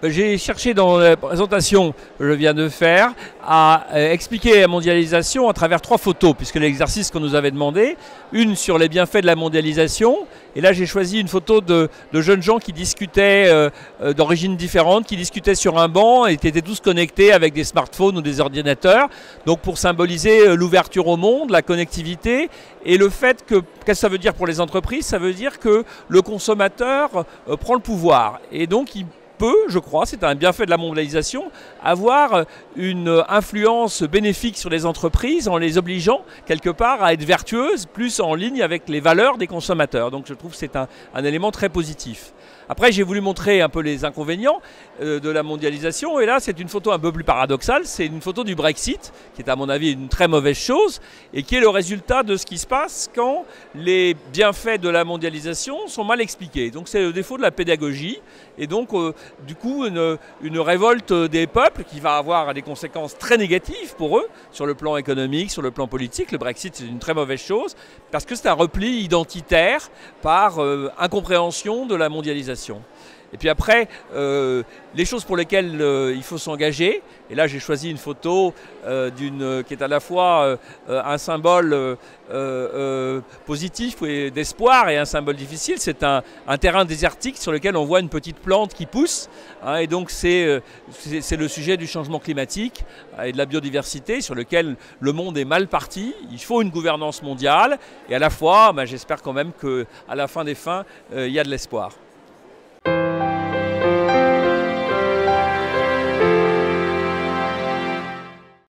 J'ai cherché dans la présentation que je viens de faire à expliquer la mondialisation à travers 3 photos, puisque l'exercice qu'on nous avait demandé, une sur les bienfaits de la mondialisation, et là j'ai choisi une photo de jeunes gens qui discutaient d'origines différentes, qui discutaient sur un banc et qui étaient tous connectés avec des smartphones ou des ordinateurs, donc pour symboliser l'ouverture au monde, la connectivité, et le fait que, qu'est-ce que ça veut dire pour les entreprises? Ça veut dire que le consommateur prend le pouvoir, et donc il peut, je crois, c'est un bienfait de la mondialisation, avoir une influence bénéfique sur les entreprises en les obligeant quelque part à être vertueuses, plus en ligne avec les valeurs des consommateurs. Donc je trouve que c'est un élément très positif. Après, j'ai voulu montrer un peu les inconvénients de la mondialisation, et là c'est une photo un peu plus paradoxale, c'est une photo du Brexit, qui est à mon avis une très mauvaise chose, et qui est le résultat de ce qui se passe quand les bienfaits de la mondialisation sont mal expliqués. Donc c'est le défaut de la pédagogie, et donc du coup une révolte des peuples qui va avoir des conséquences très négatives pour eux, sur le plan économique, sur le plan politique. Le Brexit c'est une très mauvaise chose, parce que c'est un repli identitaire par incompréhension de la mondialisation. Et puis après, les choses pour lesquelles il faut s'engager, et là j'ai choisi une photo qui est à la fois un symbole positif et d'espoir et un symbole difficile. C'est un terrain désertique sur lequel on voit une petite plante qui pousse, hein, et donc c'est le sujet du changement climatique et de la biodiversité sur lequel le monde est mal parti. Il faut une gouvernance mondiale, et à la fois, j'espère quand même qu'à la fin des fins, il y a de l'espoir.